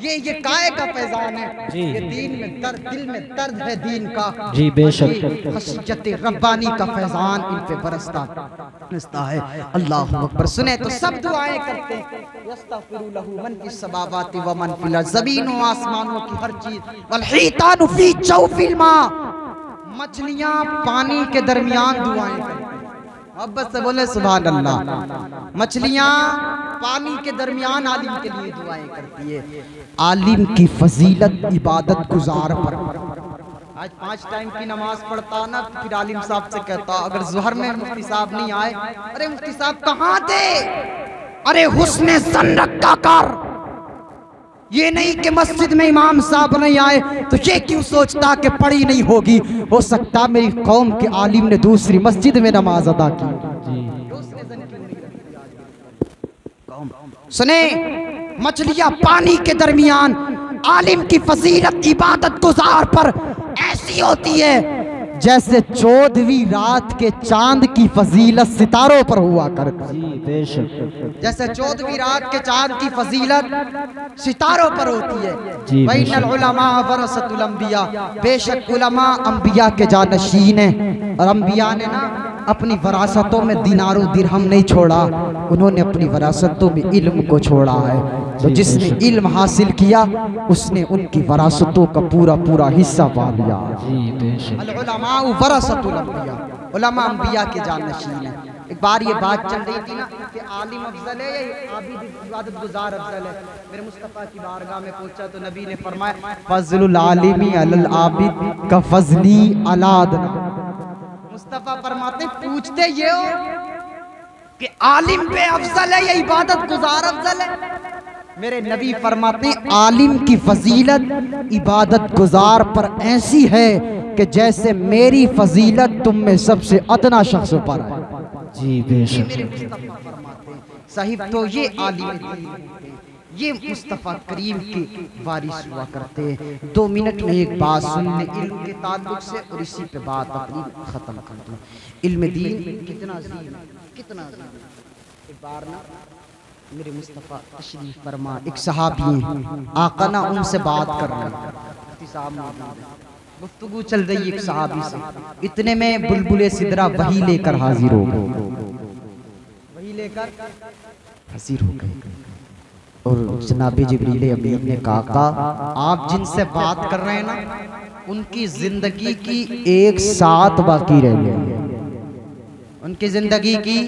ये काय का फैजान है, ये दीन में दर्द, दिल में दर्द है दीन का। जी बेशक, खशियत रब्बानी का फैजान इन पे बरसता है। अल्लाह अकबर। सुने तो सब दुआएं करते हैं, यस्तग़फिरु लहू मन फिस समावाति व मन फिल अर्द, ज़मीनों आसमानों की हर चीज, वल हितानु फी जौफिल मा, मछलियां पानी के दरमियान दुआएं करती हैं। अब बस से बोले सुभान अल्लाह। मछलियां पानी के दरमियान आलिम के लिए दुआएं करती है। आलिम की फजीलत इबादत गुजार पर। आज 5 टाइम की नमाज पढ़ता ना, फिर आलिम साहब से कहता अगर ज़ोहर में मुफ्ती साहब नहीं आए, अरे मुफ्ती साहब कहाँ थे, अरे हुस्ने ज़न रखा कर, ये नहीं कि मस्जिद में इमाम साहब नहीं आए तो ये क्यों सोचता कि पढ़ी नहीं होगी, हो सकता मेरी कौम के आलिम ने दूसरी मस्जिद में नमाज अदा की। सुने, मछलियां पानी के दरमियान आलिम की फजीलत इबादत गुजार पर ऐसी होती है जैसे 14वीं रात के चांद की फजीलत सितारों पर हुआ करती है। जैसे 14वीं रात के चांद की फजीलत सितारों पर होती है। वइन्नल उलमा वरसतुल अंबिया, बेशक उलमा अंबिया के जानशीन हैं, और अंबिया ने ना अपनी वरासतों में दिनारों दिरहम नहीं छोड़ा, उन्होंने अपनी वरासतों में इल्म को छोड़ा है। तो जिसने इल्म हासिल किया उसने उनकी वरासतों का पूरा पूरा हिस्सा पा लिया। अल-उलमा वरसतुल अंबिया, उलमा अंबिया के जानशीन है। एक बार ये बात चल रही थी ना कि आलिम अफजल है या आबिद इबादत गुजार अफजल है। मेरे मुस्तफ़ा की बारगाह में पहुंचा तो नबी ने फरमाया फज़लुल आलिमी अलल आबिद का फज़ली अला अदना। मुस्तफ़ा फरमाते पूछते ये हो कि आलिम पे अफजल है या इबादत गुजार अफजल है? मेरे नबी फरमाते आलिम की फजीलत इबादत गुजार पर ऐसी है कि जैसे मेरी फजीलत तुम में सबसे अदना शख्स पर है। जी बेशक। मेरे मुस्तफ़ा फरमाते हैं साहिब तो ये आलिम दीन, ये मुस्तफ़ा करीम के वारिस हुआ करते हैं। 2 मिनट में एक बात सुन ले इल्म के ताल्लुक से और इसी पे बात अपनी ख़त्म कर दूँ। इल्म दीन कितना अजीम है, कितना अजीम है। एक बार ना मेरे मुस्तफ़ा तशरीफ फरमा, एक सहाबी हैं, आका ना उनसे बात कर रहे हैं, गुफ्तगू चल रही एक सहाबी से। इतने में बुलबुले सिदरा वही लेकर हाजिर हो गए, वही लेकर हाजिर हो गए। और जनाबे जिब्रील अमीन ने कहा आप जिनसे बात कर रहे हैं ना उनकी जिंदगी की एक साथ बाकी रह गई, उनकी जिंदगी की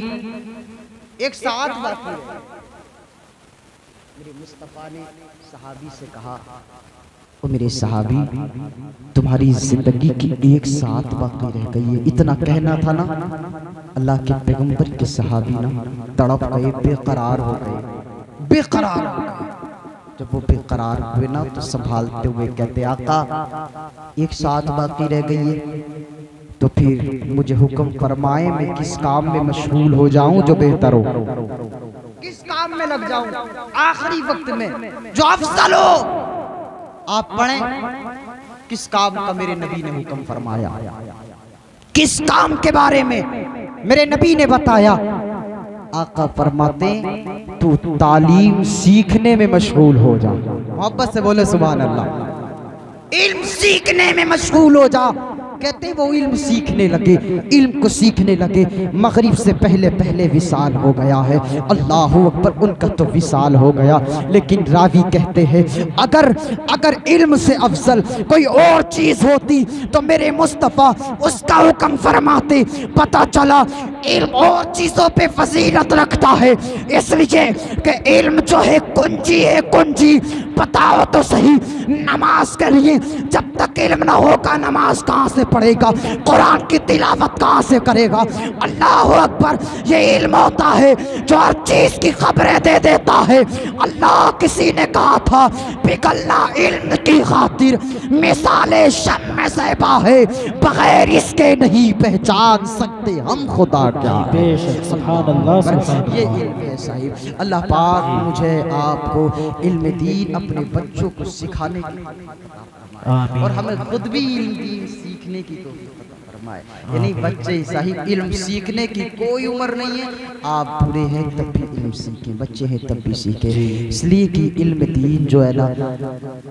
एक साथ बाकी रह। मेरे मुस्तफ़ा ने सहाबी से कहा ओ मेरे सहाबी तुम्हारी जिंदगी की एक साथ बाकी रह गई है। इतना कहना था ना, अल्लाह के पैगंबर के सहाबी ना तड़प गए, बेकरार हो गए, बेकरार हो गए। जब वो बेकरार हुए ना तो संभालते हुए कहते आका एक साथ बाकी रह गई है तो फिर मुझे हुक्म फरमाए मैं किस काम में मशगूल हो जाऊं जो बेहतर हो, किस काम में लग जाऊं आखिरी वक्त में जो अफजल हो। आप पढ़ें किस काम का मेरे नबी ने हुक्म फरमाया, किस काम के बारे में मेरे नबी ने बताया। आका फरमाते तू तालीम सीखने में मशगूल हो जा। मोहब्बत से बोले सुभान अल्लाह। इल्म सीखने में मशगूल हो जा। कहते वो इल्म सीखने लगे, इल्म को सीखने लगे। मगरिब से पहले पहले विसाल हो गया है, अल्लाह अकबर, उनका तो विसाल हो गया। लेकिन रावी कहते हैं अगर अगर इल्म से अफजल कोई और चीज होती तो मेरे मुस्तफ़ा उसका हुक्म फरमाते। पता चला इल्म और चीजों पे फजीलत रखता है, इसलिए कि इल्म जो है कुंजी है, कुंजी। बताओ तो सही नमाज के लिए जब तक इल्म ना होगा नमाज कहाँ से पढ़ेगा, कुरान की तिलावत कहाँ से करेगा। अल्लाह अकबर, ये इल्म होता है जो हर चीज की खबरें दे देता है। अल्लाह किसी ने कहा था पिघलना इल्म की खातिर मिसाले शम्मे ज़ैबा है, बगैर इसके नहीं पहचान सकते हम खुदा क्या। सुभान अल्लाह। ये इल्म है साहिब। अल्लाह पाक मुझे आपको इल्म दीन अपने बच्चों को सिखाने की और हमें खुद भी इल्म दीन सीखने की तौफीक फरमाए। यानी बच्चे साहिब इल्म सीखने की कोई उम्र नहीं है। आप बूढ़े हैं तब भी इल्म सीखें, बच्चे हैं तब भी सीखें। इसलिए कि इल्म दीन जो है ना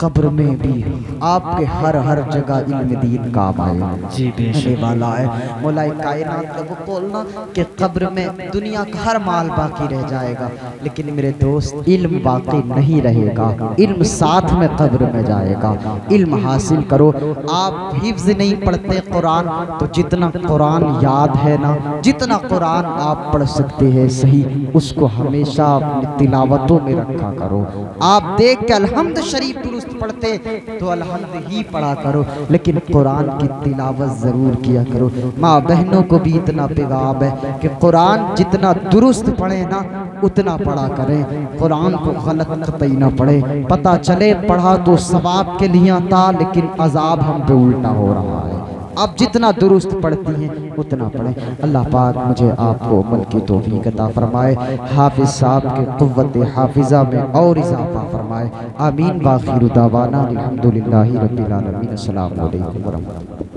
कब्र में भी आपके हर हर जगह इल्म दीन काम आने वाला है। मौला कायनात का वो बोलना कि कब्र में दुनिया का हर माल बाकी रह जाएगा, लेकिन मेरे दोस्त इल्म बाकी नहीं रहेगा। इल्म साथ में कब्र में जाएगा। इल्म हासिल करो। आप हिफ्ज नहीं पढ़ते कुरान तो जितना कुरान याद है ना, जितना कुरान आप पढ़ सकते हैं सही, उसको हमेशा अपनी तिलावतों में रखा करो। आप देख के अल्हम्द शरीफ दुरुस्त पढ़ते तो अल्हम्द ही पढ़ा करो, लेकिन कुरान की तिलावत जरूर किया करो। माँ बहनों को भी इतना पैगाम है कि कुरान जितना दुरुस्त पढ़े ना उतना पढ़ा करें, कुरान को गलत कतई ना पढ़े। पता चले पढ़ा तो सवाब के लिए था लेकिन अजाब हम पे उल्टा हो रहा है। आप जितना दुरुस्त पढ़ती हैं उतना पढ़ें। अल्लाह पाक मुझे आपको अमल की तौफीक अता फरमाए, हाफिज साहब के क़ुव्वत हाफिज़ा में और इजाफा फरमाए। आमीन। वाखिर दावाना अल्हम्दुलिल्लाहि रब्बिल आलमीन। अस्सलामु अलैकुम व रहमतुल्लाह।